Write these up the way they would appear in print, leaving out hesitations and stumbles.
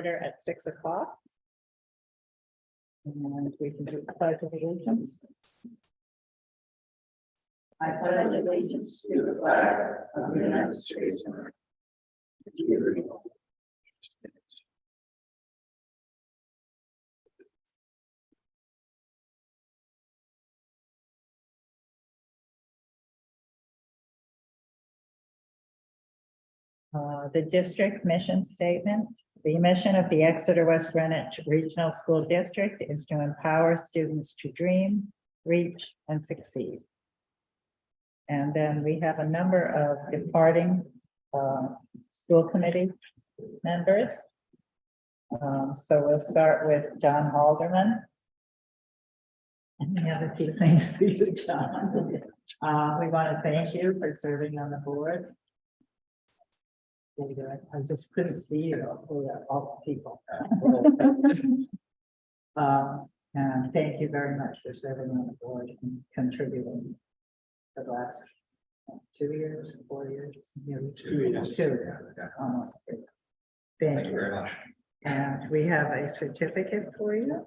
order at 6 o'clock. And we can do the pledge of allegiance. I pledge allegiance to the flag of the United States of America. The district mission statement. The mission of the Exeter West Greenwich Regional School District is to empower students to dream, reach, and succeed. And then we have a number of departing school committee members. So we'll start with John Halderman. And we have a few things for you, John. We want to thank you for serving on the board. I just couldn't see you all the people. And thank you very much for serving on the board and contributing the last 2 years, 4 years, 2 years, almost. Thank you very much. And we have a certificate for you.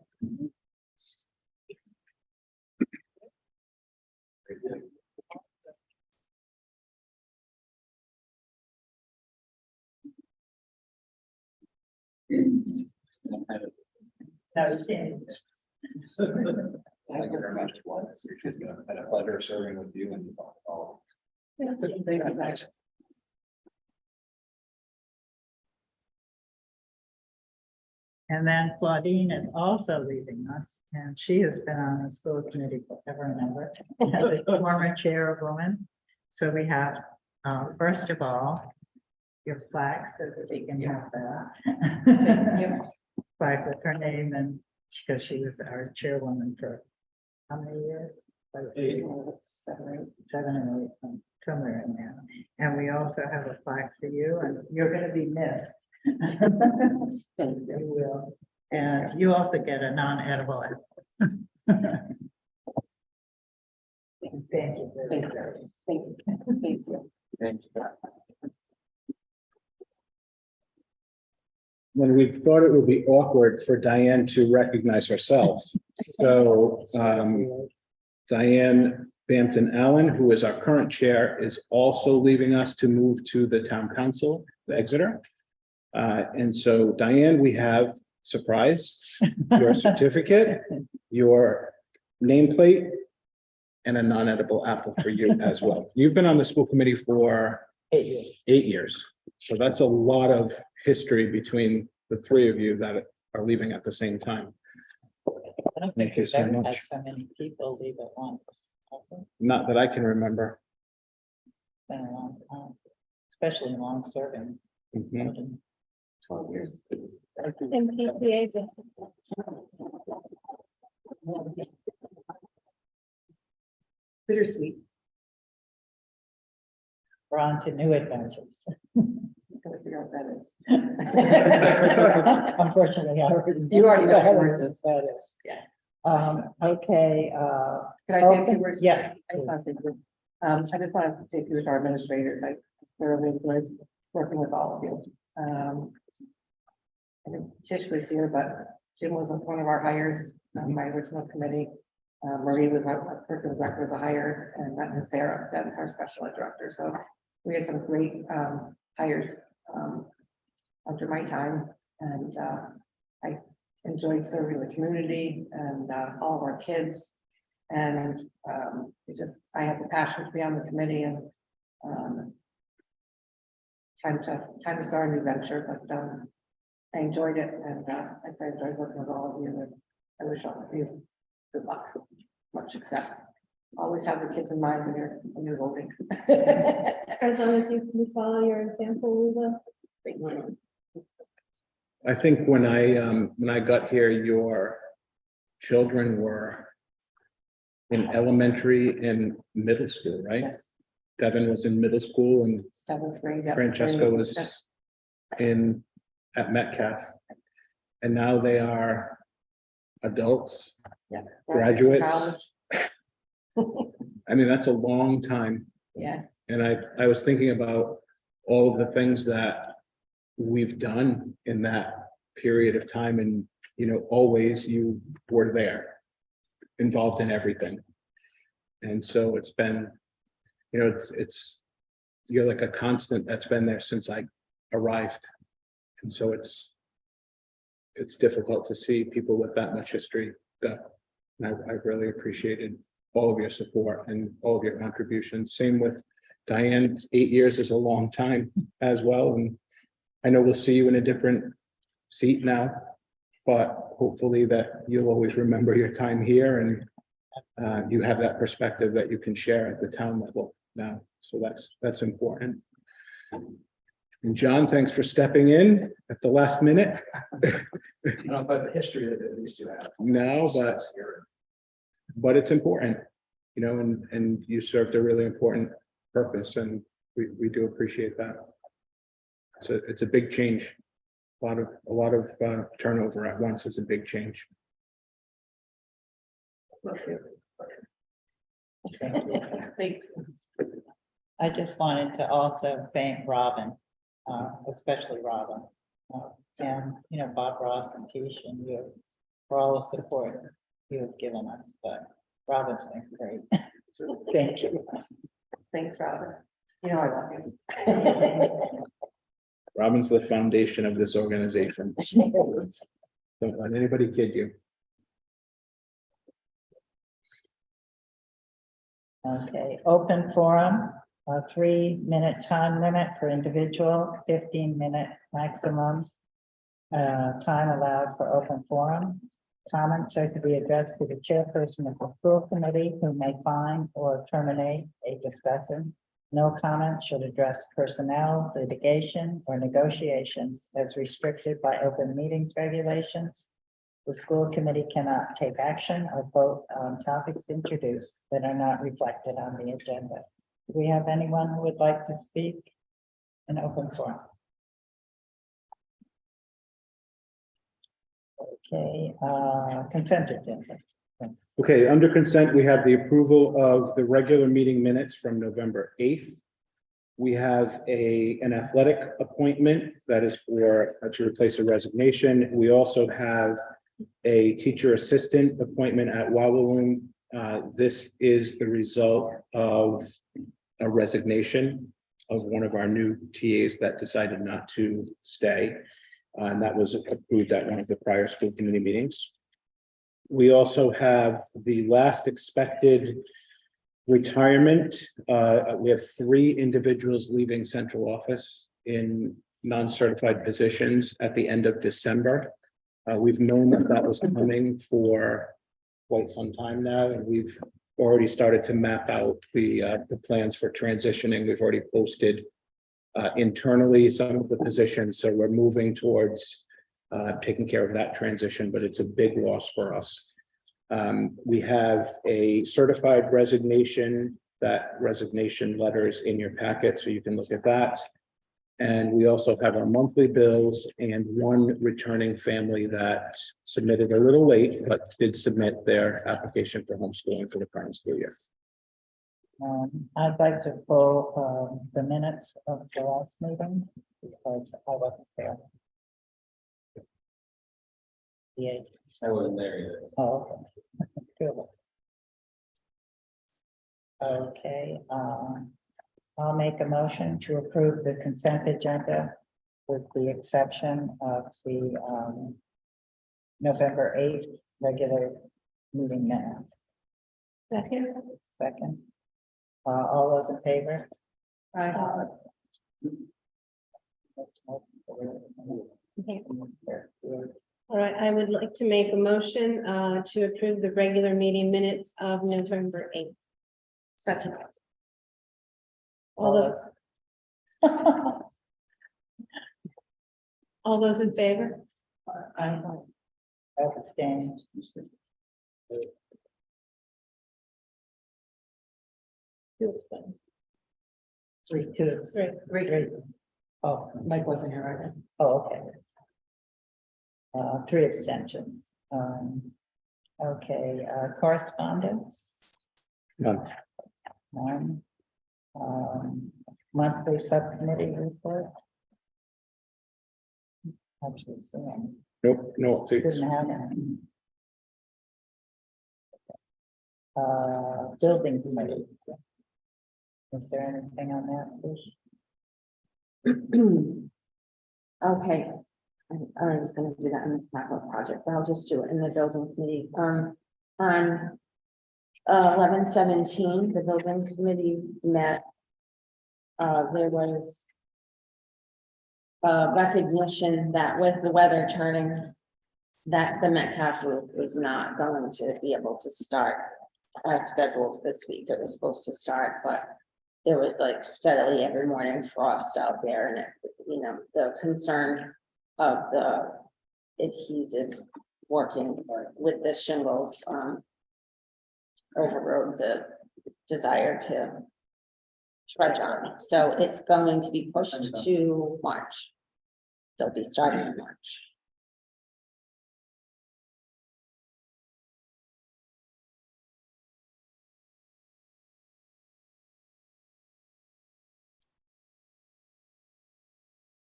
Thank you very much. It's been a pleasure serving with you and all. And then Claudine is also leaving us, and she has been on the school committee forever and ever, as the former chairwoman. So we have, first of all, your flag so that we can have that. Flag with her name, and because she was our chairwoman for how many years? 7 or 8, somewhere in there. And we also have a flag for you, and you're going to be missed. You will. And you also get a non-edible apple. Thank you. Thank you. Thank you. Thank you. Thank you. When we thought it would be awkward for Diane to recognize herself. So Diane Bampton Allen, who is our current chair, is also leaving us to move to the town council, Exeter. And so Diane, we have, surprise, your certificate, your nameplate, and a non-edible apple for you as well. You've been on the school committee for 8 years. 8 years. So that's a lot of history between the three of you that are leaving at the same time. I don't think Thank you we've so ever had much. so many people leave at once. Not that I can remember. It's been a long time, especially long serving. Mhm. 12 years. And PTA. Bittersweet. We're on to new adventures. Gotta figure out what that is. Unfortunately, I already. You already know what what that is. Yeah. Okay, Can I say a few words? yes. I just want to say a few words to our administrators. I thoroughly enjoyed working with all of you. I think Tish was here, but Jim wasn't one of our hires on my original committee. Marie was our curriculum director, was a hire, and that was Sarah, that's our special ed director. So we had some great hires under my time, and I enjoyed serving the community and all of our kids. And it's just, I had the passion to be on the committee, and time to start a new venture, but I enjoyed it, and I enjoyed working with all of you, and I wish all of you good luck, much success. Always have the kids in mind when you're voting. As long as you follow your example, we will. I think when I got here, your children were in elementary and middle school, right? Yes, Devin was in middle school and 7th grade. yep. Francesca was at Metcalf. And now they are adults, Yeah. graduates. College. I mean, that's a long time. Yeah, And I was thinking about all of the things that we've done in that period of time, and, you know, always you were there, involved in everything. And so it's been, you know, you're like a constant that's been there since I arrived. And so it's difficult to see people with that much history go. And I've really appreciated all of your support and all of your contributions. Same with Diane. 8 years is a long time as well. And I know we'll see you in a different seat now, but hopefully that you'll always remember your time here, and you have that perspective that you can share at the town level now. So that's important. And John, thanks for stepping in at the last minute. Not by the history that they used to have. No, but it's important, you know, and you served a really important purpose, and we do appreciate that. It's a big change. A lot of turnover at once is a big change. I just wanted to also thank Robin, especially Robin, and, you know, Bob Ross and Keisha and you for all the support you have given us, but Robin's been great. Thank you. Thanks, Robin. You know, I love you. Robin's the foundation of this organization. Don't let anybody kid you. Okay, open forum, a 3-minute time limit per individual, 15-minute maximum time allowed for open forum. Comments are to be addressed to the chairperson of the school committee, who may find or terminate a discussion. No comment should address personnel, litigation, or negotiations as restricted by open meetings regulations. The school committee cannot take action or vote on topics introduced that are not reflected on the agenda. Do we have anyone who would like to speak in open forum? Okay, consent agenda. Okay, under consent, we have the approval of the regular meeting minutes from November 8th. We have an athletic appointment that is for to replace a resignation. We also have a teacher assistant appointment at Wawaloon. This is the result of a resignation of one of our new TAs that decided not to stay. And that was approved at one of the prior school committee meetings. We also have the last expected retirement. We have 3 individuals leaving central office in non-certified positions at the end of December. We've known that was coming for quite some time now, and we've already started to map out the plans for transitioning. We've already posted internally some of the positions, so we're moving towards taking care of that transition, but it's a big loss for us. We have a certified resignation. That resignation letter is in your packet, so you can look at that. And we also have our monthly bills and one returning family that submitted a little late, but did submit their application for homeschooling for the current school year. I'd like to pull the minutes of the last meeting because I wasn't there. Yeah. I wasn't there either. Oh, okay. Good. Okay, I'll make a motion to approve the consent agenda with the exception of the November 8th regular meeting minutes. Second. All those in favor? All right, I would like to make a motion to approve the regular meeting minutes of November 8th. Second. All those in favor? I abstain. Three. Oh, Mike wasn't here either. oh, okay. 3 abstentions. Okay, correspondence. None. None. Monthly subcommittee report. Actually, Nope, no updates. Didn't have any. Building committee. Is there anything on that? Bruce? Okay. I was gonna do that in the capital project, but I'll just do it in the building committee. On 11/17, the building committee met. There was recognition that with the weather turning, that the Metcalf group was not going to be able to start as scheduled this week. It was supposed to start, but there was like steadily every morning frost out there, and it, you know, the concern of the adhesive working with the shingles overrode the desire to trudge on. So it's going to be pushed to March. They'll be starting in March.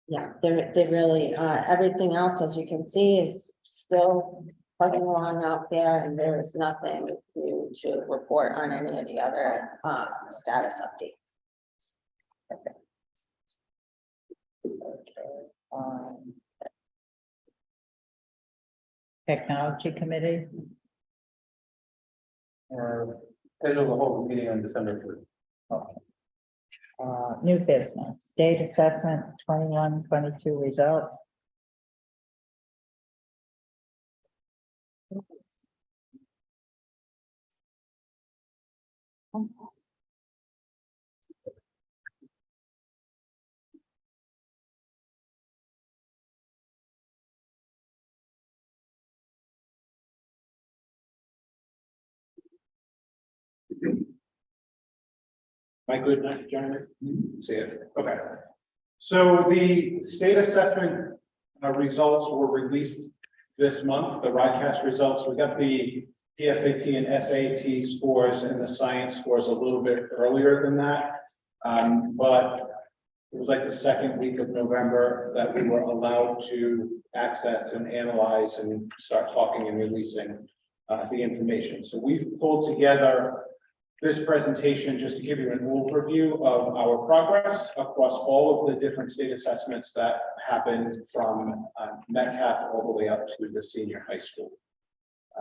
Yeah, they really, everything else, as you can see, is still plugging along out there, and there is nothing new to report on any of the other status updates. Technology committee, Or schedule the whole meeting on December 3rd. new business, state assessment 21-22 result. Am I good now, Jeremy? See it, okay. So the state assessment results were released this month, the RICAS results. We got the PSAT and SAT scores and the science scores a little bit earlier than that. But it was like the second week of November that we were allowed to access and analyze and start talking and releasing the information. So we've pulled together this presentation just to give you an overview of our progress across all of the different state assessments that happened from Metcalf all the way up to the senior high school.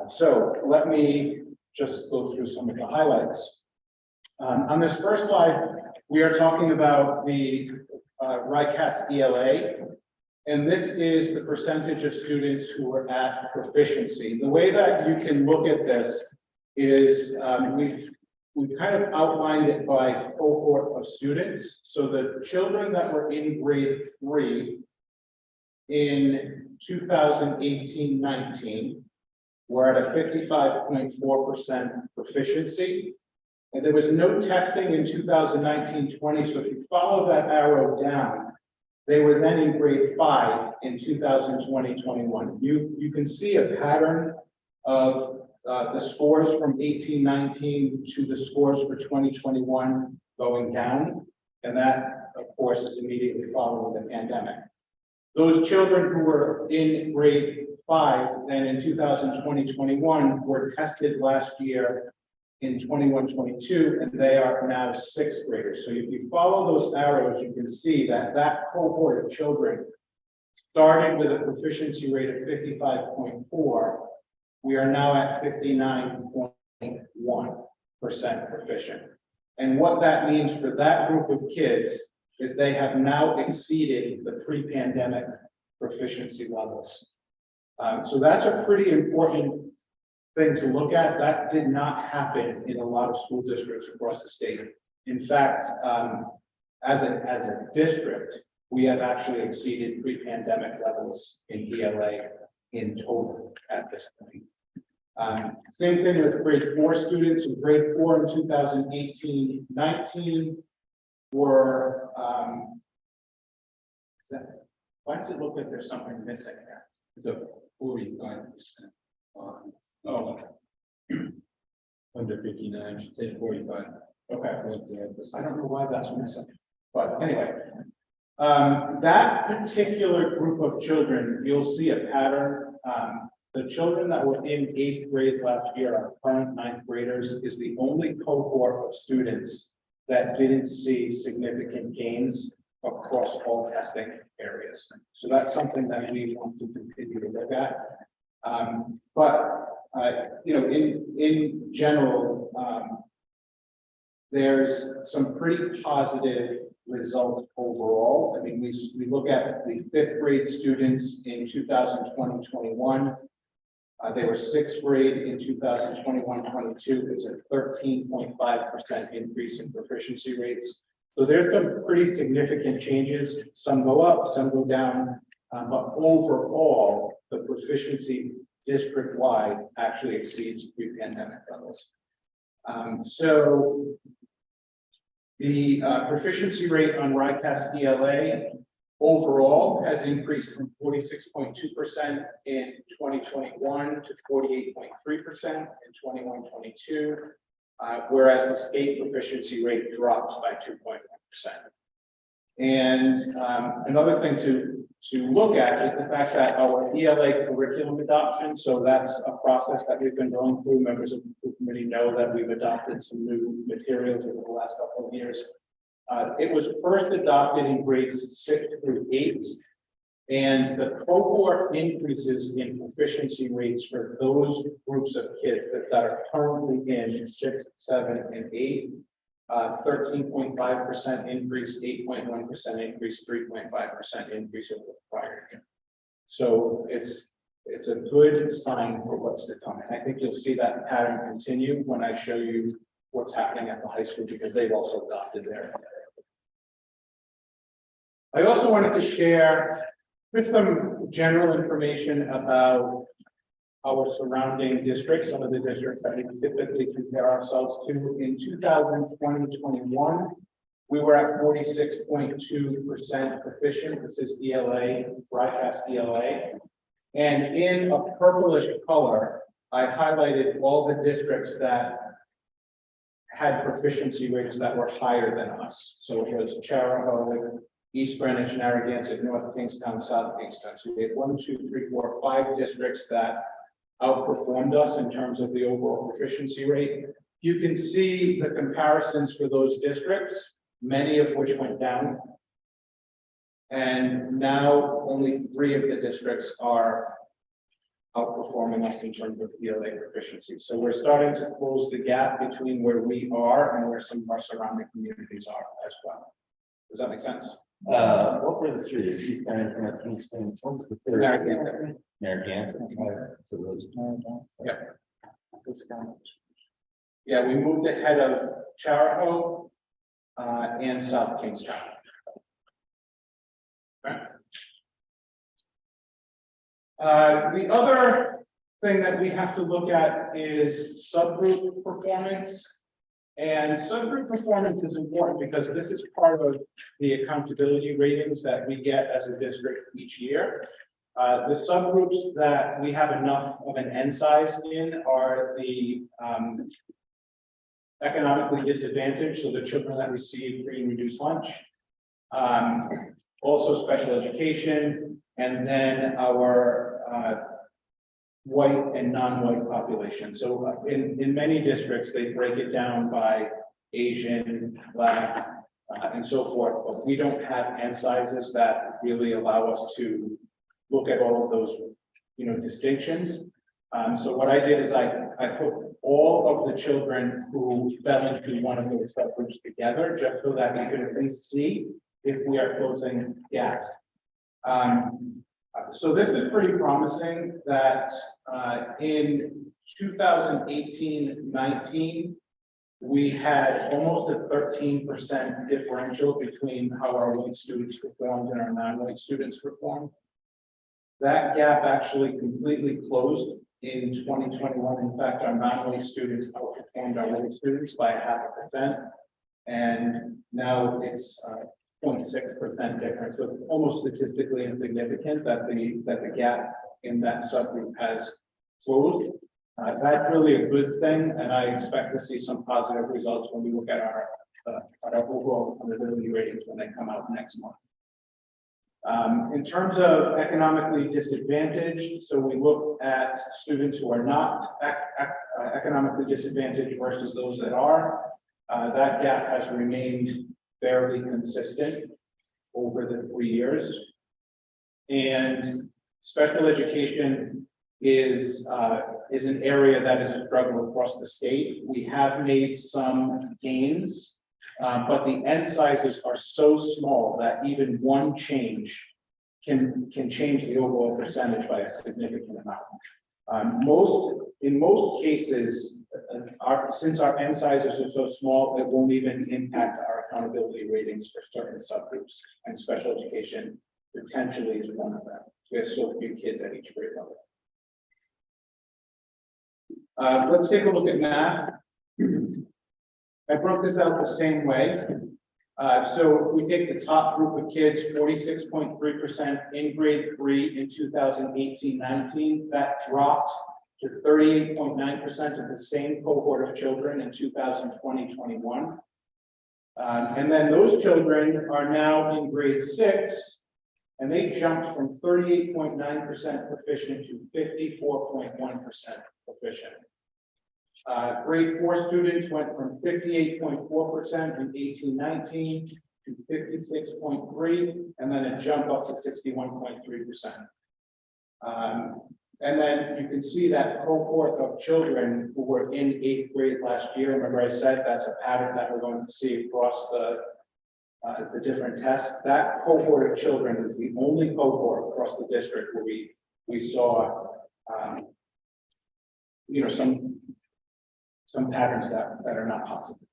So let me just go through some of the highlights. On this first slide, we are talking about the RICAS ELA, and this is the percentage of students who are at proficiency. The way that you can look at this is we've kind of outlined it by cohort of students. So the children that were in grade 3 in 2018-19 were at a 55.4% proficiency. And there was no testing in 2019-20. So if you follow that arrow down, they were then in grade 5 in 2020-21. You can see a pattern of the scores from 18-19 to the scores for 2021 going down. And that, of course, is immediately following the pandemic. Those children who were in grade 5 and in 2020-21 were tested last year in 21-22, and they are now 6th graders. So if you follow those arrows, you can see that that cohort of children started with a proficiency rate of 55.4. We are now at 59.1% proficient. And what that means for that group of kids is they have now exceeded the pre-pandemic proficiency levels. So that's a pretty important thing to look at. That did not happen in a lot of school districts across the state. In fact, as a district, we have actually exceeded pre-pandemic levels in ELA in total at this point. Same thing with grade 4 students. In grade 4 in 2018-19 were, why does it look like there's something missing there? It's a 45%. Oh, Under 59, should say 45. okay. What's the I don't know why that's missing, but anyway, That particular group of children, you'll see a pattern. The children that were in 8th grade last year, our current 9th graders, is the only cohort of students that didn't see significant gains across all testing areas. So that's something that we want to continue to look at. In general, there's some pretty positive results overall. I mean, we look at the 5th grade students in 2020-21. They were 6th grade in 2021-22. It's a 13.5% increase in proficiency rates. So there's some pretty significant changes. Some go up, some go down, but overall, the proficiency district-wide actually exceeds pre-pandemic levels. So the proficiency rate on RICAS ELA overall has increased from 46.2% in 2021 to 48.3% in 21-22, whereas the state proficiency rate dropped by 2.1%. And another thing to look at is the fact that our ELA curriculum adoption, so that's a process that we've been going through. Members of the committee know that we've adopted some new materials over the last couple of years. It was first adopted in grades 6 through 8, and the cohort increases in proficiency rates for those groups of kids that are currently in 6, 7, and 8. 13.5% increase, 8.1% increase, 3.5% increase over the prior year. So it's a good sign for what's to come. And I think you'll see that pattern continue when I show you what's happening at the high school, because they've also adopted their. I also wanted to share just some general information about our surrounding districts, some of the districts that we typically compare ourselves to. In 2020-21, we were at 46.2% proficient. This is ELA, RICAS ELA. And in a purplish color, I highlighted all the districts that had proficiency rates that were higher than us. So it was Charahoe, East Greenwich, Narragansett, North Kingstown, South Kingstown. So we had 1, 2, 3, 4, 5 districts that outperformed us in terms of the overall proficiency rate. You can see the comparisons for those districts, many of which went down. And now only 3 of the districts are outperforming us in terms of ELA proficiency. So we're starting to close the gap between where we are and where some of our surrounding communities are as well. Does that make sense? What were the 3? East Greenwich, North Kingstown, what was the 3rd? Narragansett. Narragansett. So those. Yep. Yeah, we moved ahead of Charahoe and South Kingstown. Okay. The other thing that we have to look at is subgroup performance. And subgroup performance is important because this is part of the accountability ratings that we get as a district each year. The subgroups that we have enough of an N size in are the economically disadvantaged, so the children that receive free and reduced lunch. Also special education, and then our white and non-white population. So in many districts, they break it down by Asian, Black, and so forth, but we don't have N sizes that really allow us to look at all of those, distinctions. So what I did is I put all of the children who fell into one of those subgroups together, just so that we could at least see if we are closing gaps. So this is pretty promising that in 2018-19, we had almost a 13% differential between how our white students performed and our non-white students performed. That gap actually completely closed in 2021. In fact, our non-white students outperformed our white students by 0.5%. And now it's 0.6% difference. So it's almost statistically insignificant that the gap in that subgroup has closed. That's really a good thing, and I expect to see some positive results when we look at our overall accountability ratings when they come out next month. In terms of economically disadvantaged, so we look at students who are not economically disadvantaged versus those that are. That gap has remained fairly consistent over the 3 years. And special education is an area that is a struggle across the state. We have made some gains, but the end sizes are so small that even one change can change the overall percentage by a significant amount. In most cases, since our end sizes are so small, it won't even impact our accountability ratings for certain subgroups, and special education potentially is one of them. We have so few kids at each grade level. Let's take a look at math. I broke this out the same way. So if we take the top group of kids, 46.3% in grade 3 in 2018-19, that dropped to 38.9% of the same cohort of children in 2020-21. And then those children are now in grade 6, and they jumped from 38.9% proficient to 54.1% proficient. Grade 4 students went from 58.4% in 18-19 to 56.3%, and then a jump up to 61.3%. And then you can see that cohort of children who were in 8th grade last year. Remember I said that's a pattern that we're going to see across the different tests. That cohort of children is the only cohort across the district where we saw some patterns that are not possible.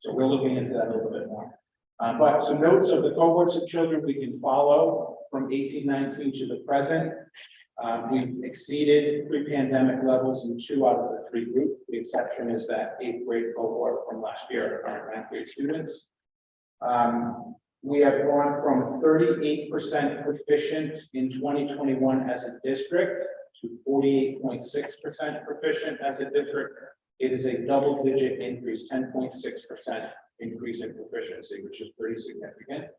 So we're looking into that a little bit more. But some notes of the cohorts of children we can follow from 18-19 to the present. We've exceeded pre-pandemic levels in 2 out of the 3 groups. The exception is that 8th grade cohort from last year, our 9th grade students. We have gone from 38% proficient in 2021 as a district to 48.6% proficient as a district. It is a double-digit increase, 10.6% increase in proficiency, which is pretty significant.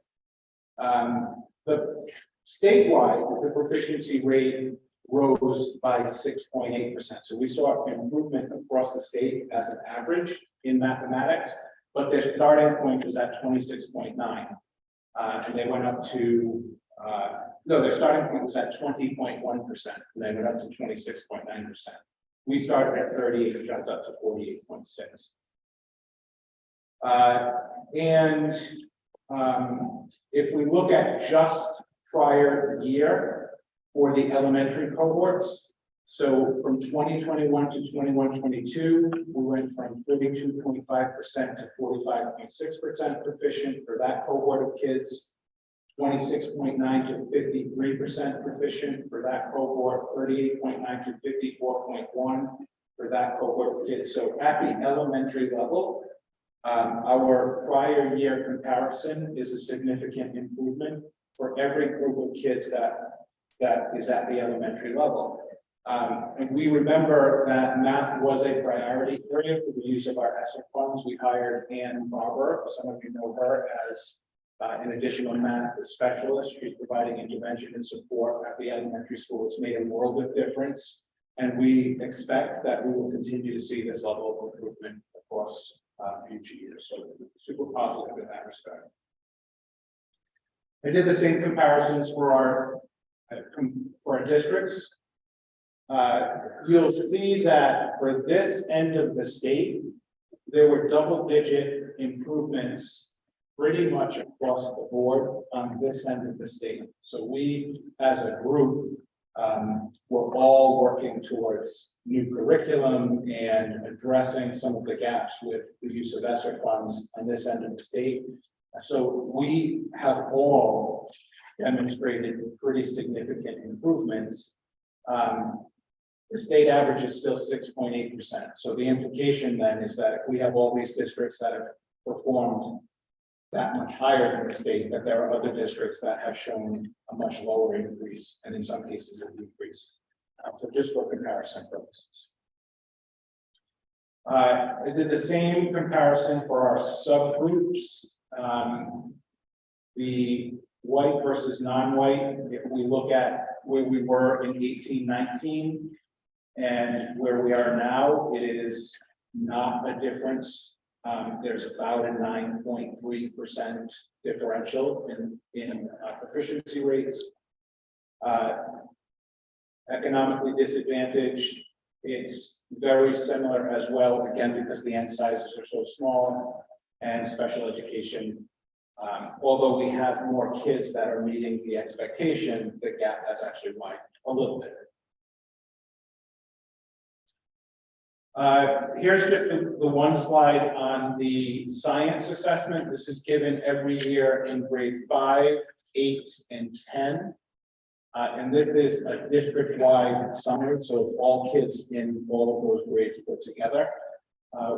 The statewide, the proficiency rate rose by 6.8%. So we saw an improvement across the state as an average in mathematics, but their starting point was at 26.9. And they went up to, their starting point was at 20.1%, and they went up to 26.9%. We started at 38 and jumped up to 48.6. If we look at just prior year for the elementary cohorts, so from 2021 to 21-22, we went from 32.5% to 45.6% proficient for that cohort of kids, 26.9 to 53% proficient for that cohort, 38.9 to 54.1 for that cohort of kids. So at the elementary level, our prior year comparison is a significant improvement for every group of kids that is at the elementary level. And we remember that math was a priority area for the use of our ESSER funds. We hired Ann Barber. Some of you know her as an additional math specialist. She's providing intervention and support at the elementary school. It's made a world of difference. And we expect that we will continue to see this level of improvement across future years. So super positive in that respect. I did the same comparisons for our districts. You'll see that for this end of the state, there were double-digit improvements pretty much across the board on this end of the state. So we, as a group, we're all working towards new curriculum and addressing some of the gaps with the use of ESSER funds on this end of the state. So we have all demonstrated pretty significant improvements. The state average is still 6.8%. So the implication then is that if we have all these districts that have performed that much higher than the state, that there are other districts that have shown a much lower increase, and in some cases a decrease. So just for comparison purposes. I did the same comparison for our subgroups. The white versus non-white, if we look at where we were in 1819 and where we are now, it is not a difference. There's about a 9.3% differential in proficiency rates. Economically disadvantaged, it's very similar as well, again, because the N sizes are so small, and special education. Although we have more kids that are meeting the expectation, the gap has actually widened a little bit. Here's just the one slide on the science assessment. This is given every year in grade 5, 8, and 10. And this is a district-wide summary, so all kids in all of those grades put together.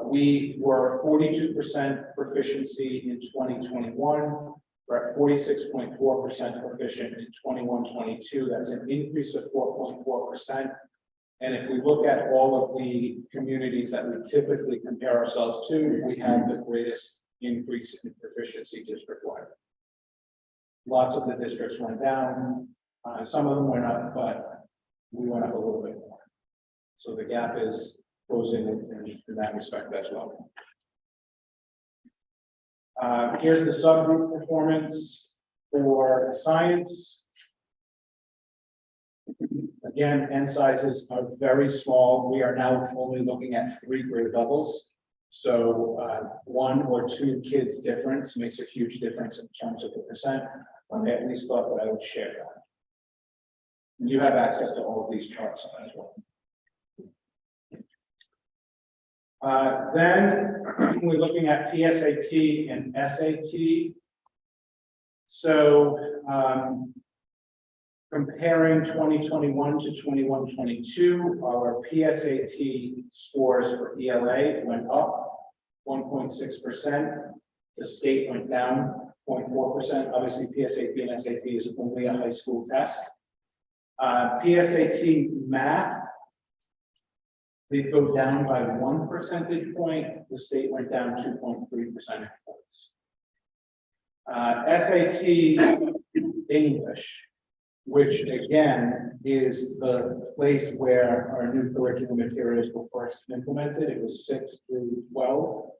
We were 42% proficiency in 2021. We're at 46.4% proficient in 21-22. That's an increase of 4.4%. And if we look at all of the communities that we typically compare ourselves to, we have the greatest increase in proficiency district-wide. Lots of the districts went down. Some of them went up, but we went up a little bit more. So the gap is closing in that respect as well. Here's the subgroup performance for science. Again, N sizes are very small. We are now only looking at 3 grade levels. So 1 or 2 kids difference makes a huge difference in terms of the percent. I at least thought that I would share that. And you have access to all of these charts as well. Then we're looking at PSAT and SAT. So comparing 2021 to 21-22, our PSAT scores for ELA went up 1.6%. The state went down 0.4%. Obviously, PSAT and SAT is only a high school test. PSAT math, they go down by 1 percentage point. The state went down 2.3 percentage points. SAT English, which again is the place where our new curriculum materials were first implemented. It was 6 through 12,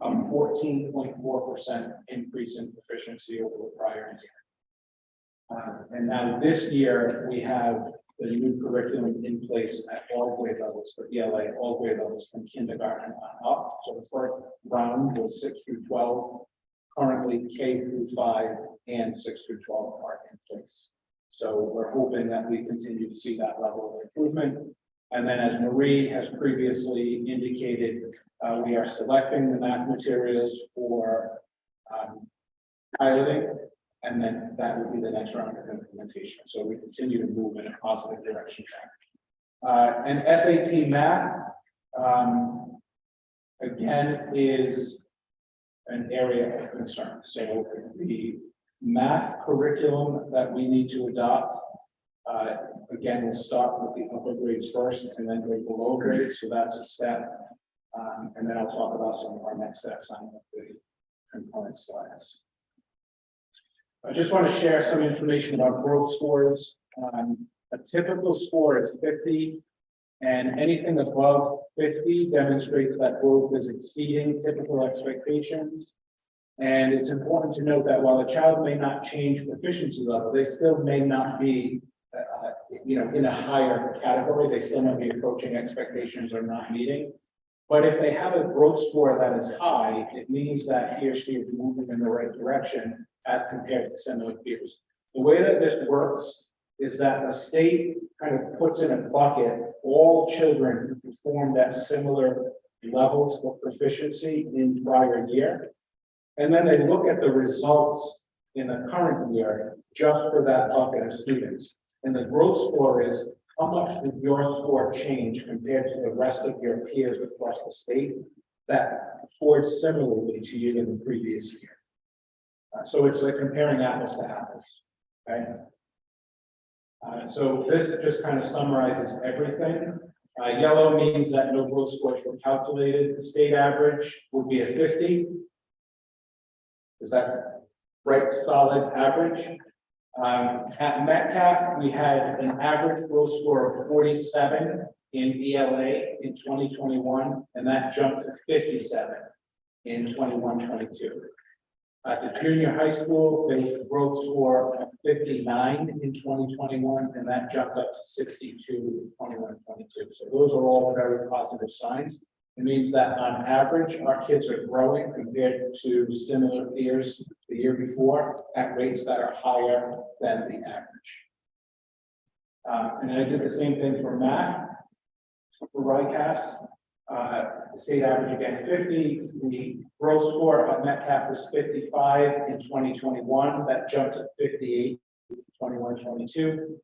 14.4% increase in proficiency over the prior year. And now this year we have the new curriculum in place at all grade levels for ELA, all grade levels from kindergarten on up. So the first round was 6 through 12. Currently K through 5 and 6 through 12 are in place. So we're hoping that we continue to see that level of improvement. And then, as Marie has previously indicated, we are selecting the math materials for piloting, and then that would be the next round of implementation. So we continue to move in a positive direction. And SAT math, again, is an area of concern. So the math curriculum that we need to adopt, again, we'll start with the upper grades first and then go below grades. So that's a step. And then I'll talk about some of our next steps on the component slides. I just want to share some information about growth scores. A typical score is 50, and anything above 50 demonstrates that growth is exceeding typical expectations. And it's important to note that while a child may not change proficiency level, they still may not be, in a higher category. They still might be approaching expectations or not meeting. But if they have a growth score that is high, it means that he or she is moving in the right direction as compared to similar peers. The way that this works is that the state kind of puts in a bucket all children who performed at similar levels of proficiency in prior year. And then they look at the results in the current year just for that bucket of students. And the growth score is how much did your score change compared to the rest of your peers across the state that scored similarly to you in the previous year. So it's like comparing apples to apples, okay? So this just kind of summarizes everything. Yellow means that no growth scores were calculated. The state average would be a 50, because that's right solid average. At Metcalf, we had an average growth score of 47 in ELA in 2021, and that jumped to 57 in 21-22. At the junior high school, there was a growth score of 59 in 2021, and that jumped up to 62 in 21-22. So those are all very positive signs. It means that on average, our kids are growing compared to similar peers the year before at rates that are higher than the average. And I did the same thing for math. For RICAS, the state average again 50. The growth score at Metcalf was 55 in 2021. That jumped to 58 in 21-22.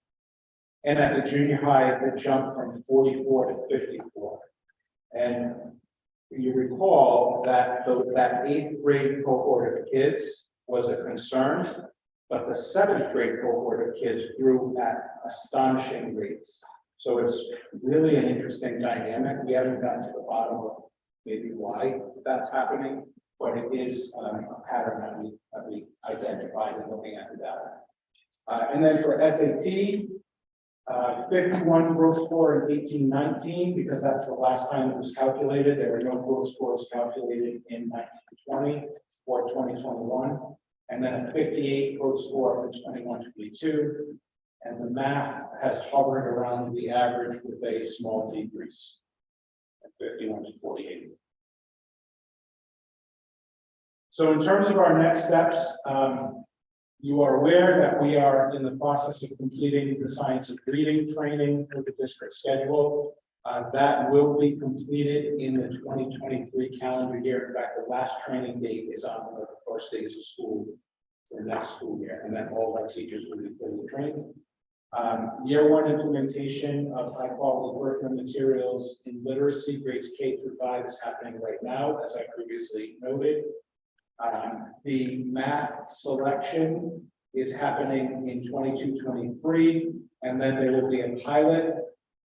And at the junior high, it jumped from 44 to 54. And you recall that that 8th grade cohort of kids was a concern, but the 7th grade cohort of kids grew at astonishing rates. So it's really an interesting dynamic. We haven't gotten to the bottom of maybe why that's happening, but it is a pattern that we identified in looking at the data. And then for SAT, 51 growth score in 18-19, because that's the last time it was calculated. There were no growth scores calculated in 1920 or 2021. And then a 58 growth score in 21-22. And the math has hovered around the average with a small decrease at 51 to 48. So in terms of our next steps, you are aware that we are in the process of completing the science of reading training for the district schedule. That will be completed in the 2023 calendar year. In fact, the last training date is on the first days of school for the next school year, and then all our teachers will be fully trained. Year 1 implementation of high quality curriculum materials in literacy grades K through 5 is happening right now, as I previously noted. The math selection is happening in 22-23, and then there will be a pilot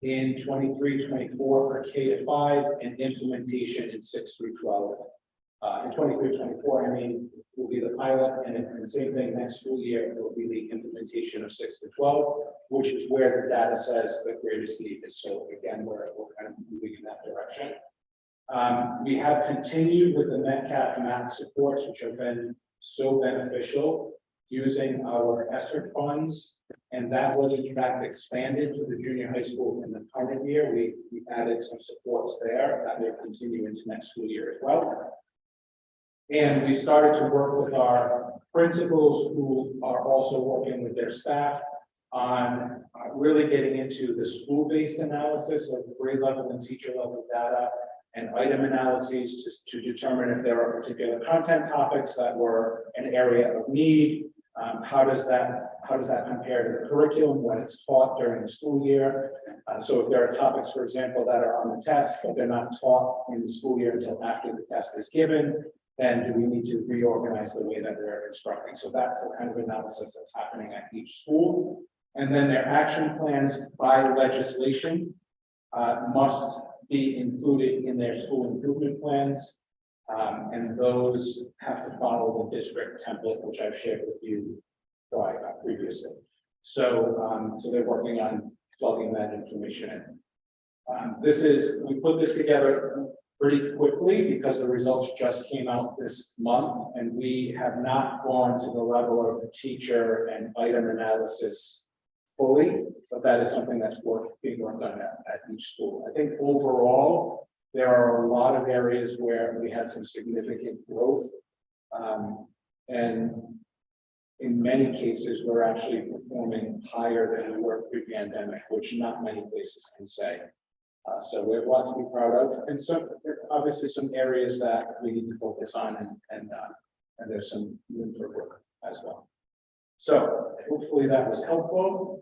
in 23-24 for K to 5 and implementation in 6 through 12. In 23-24, I mean, will be the pilot, and the same thing next school year, it will be the implementation of 6 to 12, which is where the data says the greatest need is. So again, we're kind of moving in that direction. We have continued with the Metcalf math supports, which have been so beneficial, using our ESSER funds, and that was in fact expanded to the junior high school in the current year. We added some supports there that will continue into next school year as well. And we started to work with our principals, who are also working with their staff on really getting into the school-based analysis of grade level and teacher level data and item analyses to determine if there are particular content topics that were an area of need. How does that compare to the curriculum when it's taught during the school year? So if there are topics, for example, that are on the test, but they're not taught in the school year until after the test is given, then do we need to reorganize the way that we're instructing? So that's the kind of analysis that's happening at each school. And then their action plans by legislation must be included in their school improvement plans. And those have to follow the district template, which I've shared with you previously. So, so they're working on plugging that information in. We put this together pretty quickly because the results just came out this month, and we have not gone to the level of teacher and item analysis fully, but that is something that's being worked on at each school. I think overall, there are a lot of areas where we had some significant growth. And in many cases, we're actually performing higher than we were pre-pandemic, which not many places can say. So we have lots to be proud of, and so obviously some areas that we need to focus on, and there's some room for work as well. So hopefully that was helpful.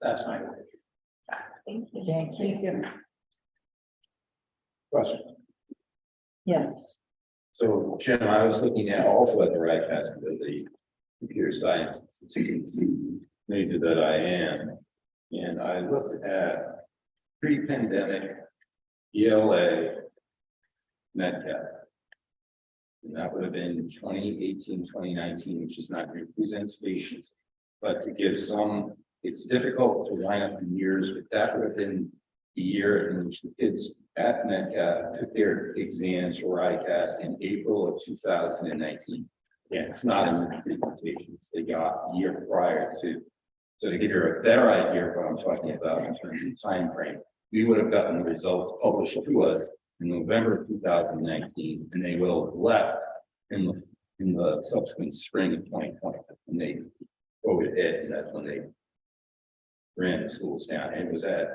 That's my opinion. Thank you. Question. Yes. So Jim, I was looking at also at the RICAS, the computer science major that I am, and I looked at pre-pandemic ELA Metcalf. And that would have been 2018, 2019, which is not representation. But to give some, it's difficult to line up the years, but that would have been the year in which the kids at Metcalf took their exams for RICAS in April of 2019. Yeah, it's not in the presentations they got the year prior to. So to give you a better idea of what I'm talking about in terms of time frame, we would have gotten the results published to us in November of 2019, and they will have left in the subsequent spring of 2020. And they COVID hit, that's when they ran the schools down. It was at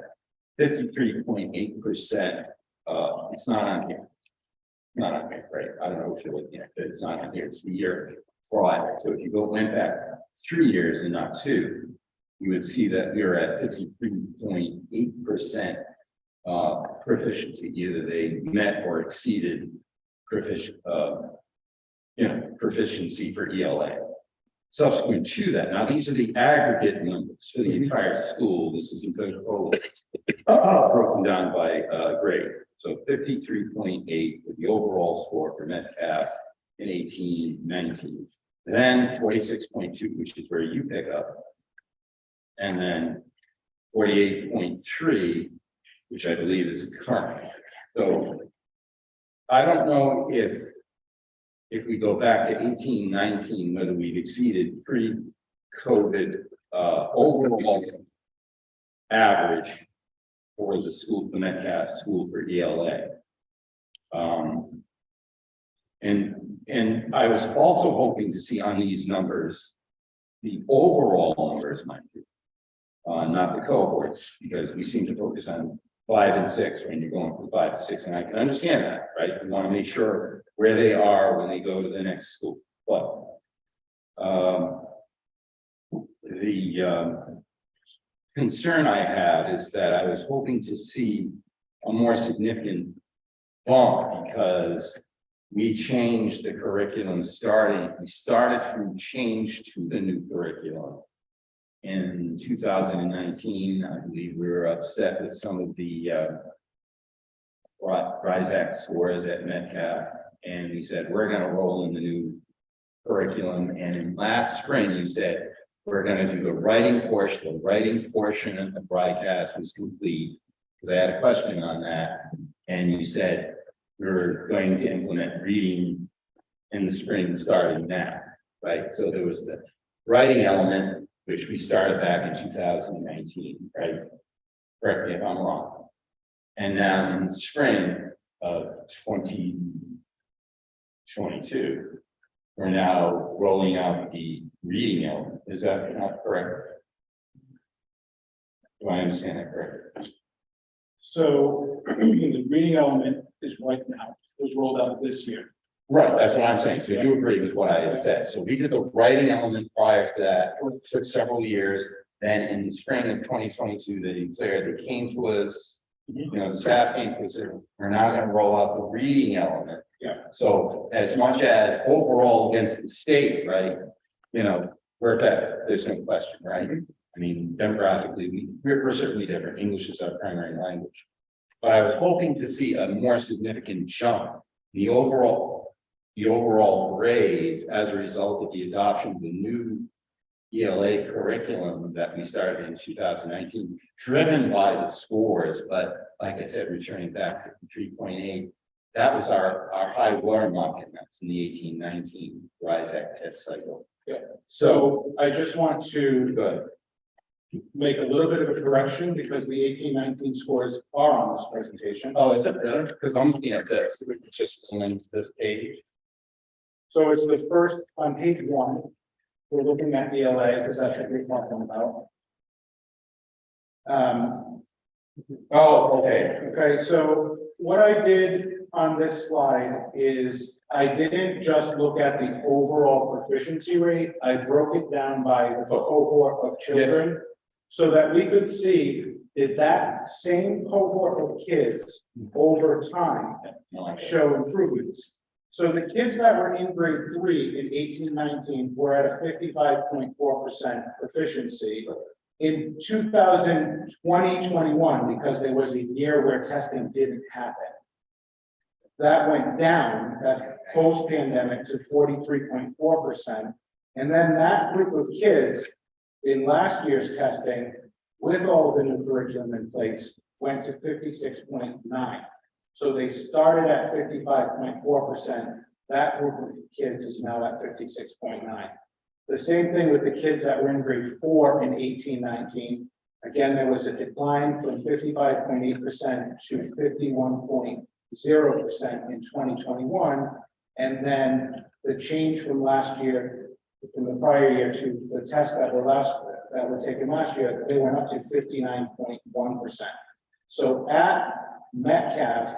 53.8%. It's not on here. Not on here, right? I don't know if you're looking at it, but it's not on here. It's the year prior. So if you went back 3 years and not 2, you would see that we were at 53.8% proficiency. Either they met or exceeded proficiency for ELA. Subsequent to that, now these are the aggregate numbers for the entire school. This isn't broken down by grade. So 53.8 for the overall score for Metcalf in 18-19. Then 46.2, which is where you pick up. And then 48.3, which I believe is current. So I don't know if we go back to 18-19, whether we've exceeded pre-COVID overall average for the school, the Metcalf school for ELA. And I was also hoping to see on these numbers, the overall numbers, mind you, not the cohorts, because we seem to focus on 5 and 6 when you're going from 5 to 6, and I can understand that, right? We want to make sure where they are when they go to the next school. But the concern I have is that I was hoping to see a more significant bump because we changed the curriculum starting. We started to change to the new curriculum in 2019. I believe we were upset with some of the RICAS scores at Metcalf, and we said we're going to roll in the new curriculum. And in last spring, you said we're going to do the writing portion. The writing portion of the RICAS was complete because I had a question on that, and you said we were going to implement reading in the spring starting now, right? So there was the writing element, which we started back in 2019, right? Correct me if I'm wrong. And now in the spring of 2022, we're now rolling out the reading element. Is that not correct? Do I understand that correctly? So the reading element is right now, it was rolled out this year. Right, that's what I'm saying. So you agree with what I have said. So we did the writing element prior to that. It took several years. Then in the spring of 2022, they declared, they came to us, you know, the staff came to us, said, we're now going to roll out the reading element. Yeah. So as much as overall against the state, right, you know, we're better. There's no question, right? I mean, demographically, we're certainly different. English is our primary language. But I was hoping to see a more significant jump. The overall grades as a result of the adoption of the new ELA curriculum that we started in 2019, driven by the scores. But like I said, returning back to 3.8, that was our high watermark, and that's in the 18-19 RISAC test cycle. Yeah. So I just want to Good. make a little bit of a correction because the 18-19 scores are on this presentation. Oh, is it really? Because I'm looking at this, just on this page. So it's the first on page 1. We're looking at ELA because that's what we're talking about. Oh, okay. Okay, so what I did on this slide is I didn't just look at the overall proficiency rate. I broke it down by the cohort of children so that we could see did that same cohort of kids over time show improvements. So the kids that were in grade 3 in 18-19 were at a 55.4% proficiency. In 2020-21, because there was a year where testing didn't happen, That went down, that post-pandemic to 43.4%. And then that group of kids in last year's testing, with all the new curriculum in place, went to 56.9. So they started at 55.4%. That group of kids is now at 56.9. The same thing with the kids that were in grade 4 in 18-19. Again, there was a decline from 55.8% to 51.0% in 2021. And then the change from last year, from the prior year to the tests that were taken last year, they went up to 59.1%. So at Metcalf,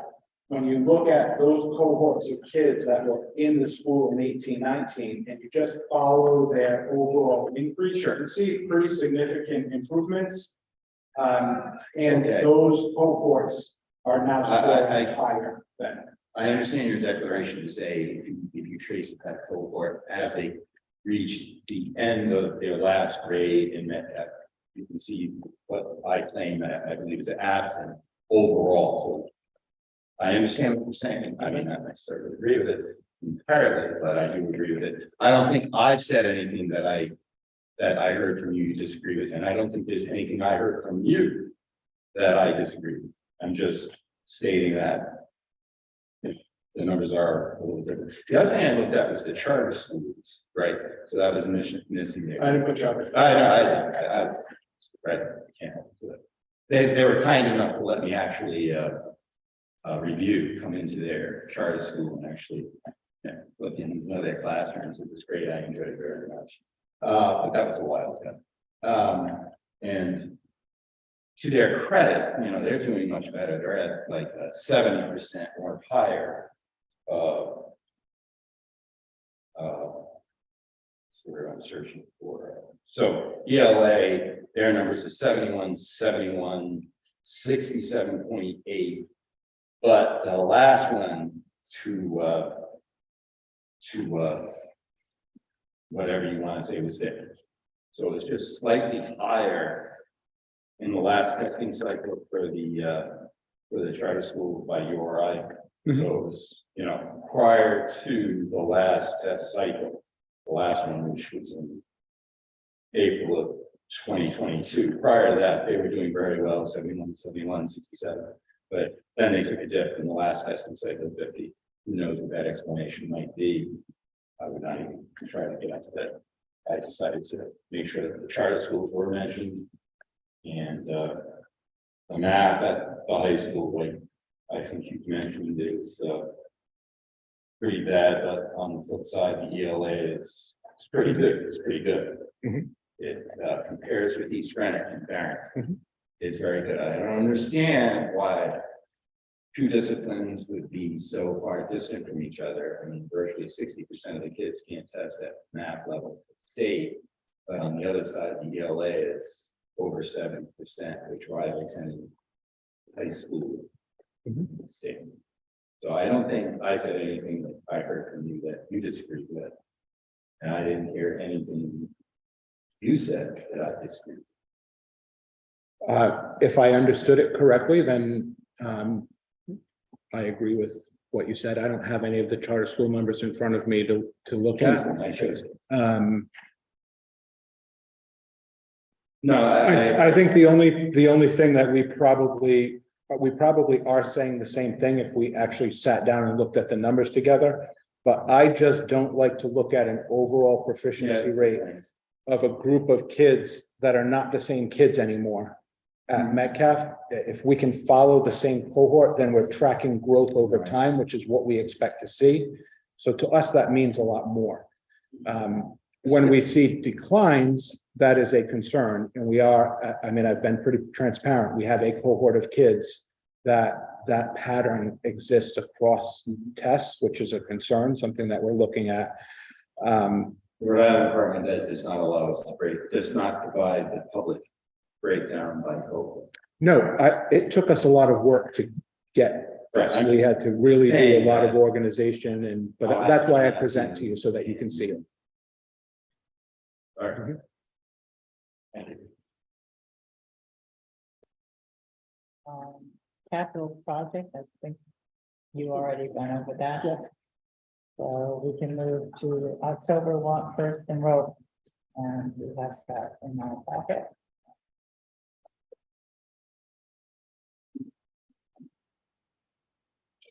when you look at those cohorts of kids that were in the school in 18-19, and you just follow their overall increase, you can see pretty significant improvements. And Okay. those cohorts are now I- scoring higher than. I understand your declaration to say, if you trace that cohort as they reach the end of their last grade in Metcalf, you can see what I claim, I believe is absent overall. So I understand what you're saying. I may not necessarily agree with it entirely, but I do agree with it. I don't think I've said anything that I heard from you disagree with, and I don't think there's anything I heard from you that I disagree with. I'm just stating that the numbers are a little different. The other thing I looked at was the charter schools, right? So that was missing there. I didn't put charter. I right, I can't do it. They were kind enough to let me actually come into their charter school and actually look in one of their classrooms. It was great. I enjoyed it very much. But that was a while ago. And to their credit, they're doing much better. They're at like 70% or higher. So I'm searching for. So ELA, their numbers are 71, 71, 67.8. But the last one to whatever you want to say was there. So it's just slightly higher in the last testing cycle for the charter school by URI. So it was, prior to the last test cycle, the last one, which was in April of 2022. Prior to that, they were doing very well, 71, 71, 67. But then they took a dip in the last testing cycle of 50. Who knows what that explanation might be? I would not even try to get into that. I decided to make sure that the charter schools were mentioned. And the math at the high school, like I think you've mentioned, is pretty bad, but on the flip side, the ELA is pretty good. It's pretty good. It compares with East Greenwich and Barron. It's very good. I don't understand why two disciplines would be so far distant from each other. I mean, virtually 60% of the kids can't test at math level state, but on the other side, the ELA is over 70%, which rivals any high school in the state. So I don't think I said anything that I heard from you that you disagreed with. And I didn't hear anything you said that I disagreed with. If I understood it correctly, then I agree with what you said. I don't have any of the charter school numbers in front of me to look at. I chose it. No, I think the only thing that we probably are saying the same thing if we actually sat down and looked at the numbers together. But I just don't like to look at an overall proficiency rate of a group of kids that are not the same kids anymore at Metcalf. If we can follow the same cohort, then we're tracking growth over time, which is what we expect to see. So to us, that means a lot more. When we see declines, that is a concern. And we are, I've been pretty transparent. We have a cohort of kids that pattern exists across tests, which is a concern, something that we're looking at. The Rhode Island Department that does not allow us to does not provide the public breakdown by cohort. No, it took us a lot of work to get. Right. We had to really do a lot of organization, but that's why I present to you so that you can see it. All right. Thank you. Capital project, I think You already went over that. So we can move to October 1st enrollment. And we have that in our packet.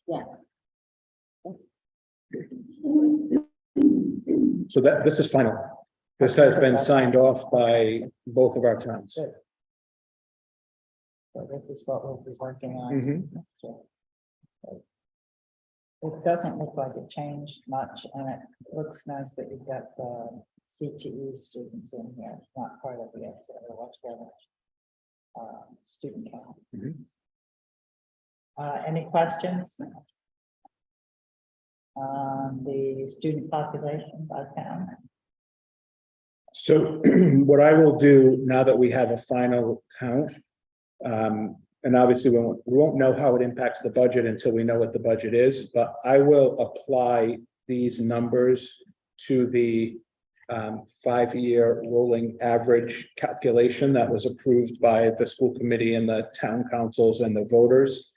Yes. So that, this is final. This has been signed off by both of our towns. Good. So this is what we'll be working on. Mhm. So, it doesn't look like it changed much, and it looks nice that you've got the CTE students in here, it's not part of the whatsoever. Student count. Mhm. Any questions? On the student population by town? So what I will do now that we have a final count, and obviously we won't know how it impacts the budget until we know what the budget is, but I will apply these numbers to the 5-year rolling average calculation that was approved by the school committee and the town councils and the voters,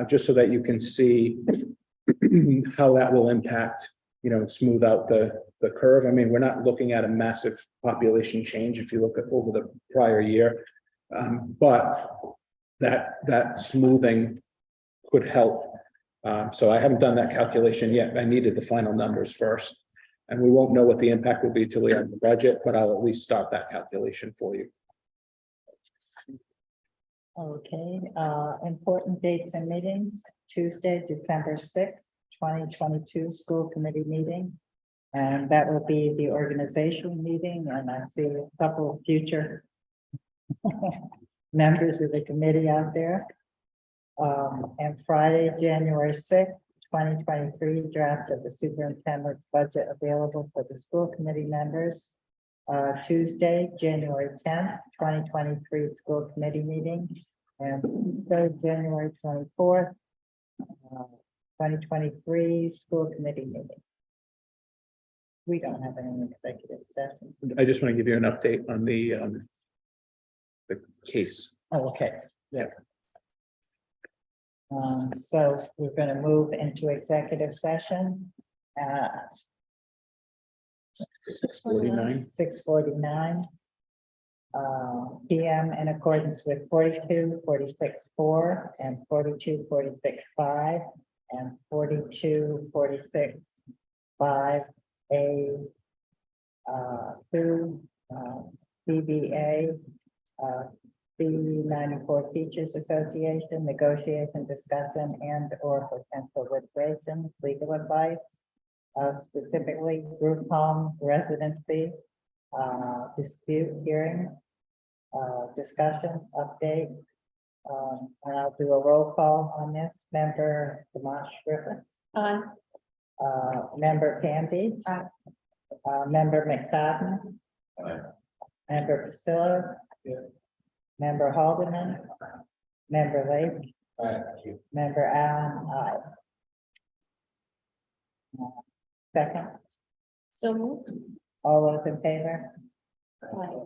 just so that you can see how that will impact, smooth out the curve. I mean, we're not looking at a massive population change if you look at over the prior year. But that smoothing could help. So I haven't done that calculation yet. I needed the final numbers first. And we won't know what the impact will be till we have the budget, but I'll at least start that calculation for you. Okay, important dates and meetings, Tuesday, December 6th, 2022 school committee meeting. And that will be the organizational meeting, and I see a couple of future members of the committee out there. And Friday, January 6th, 2023, draft of the superintendent's budget available for the school committee members. Tuesday, January 10th, 2023, school committee meeting. And Thursday, January 24th, 2023, school committee meeting. We don't have any executive session. I just want to give you an update on the case. Oh, okay, yeah. So we're going to move into executive session at 6:49. 6:49 PM in accordance with 42-46-4 and 42-46-5 and 42-46-5A 2 BBA B94 Teachers Association, negotiation, discussion, and or potential litigation, legal advice, specifically group home residency, dispute hearing, discussion, update. And I'll do a roll call on this. Member Dimash Griffin. Aye. Member Candy. Member McFadden. Member Priscilla. Member Haldeman. Member Lake. Member Allen. Aye. Second, So moved. all those in favor? Aye.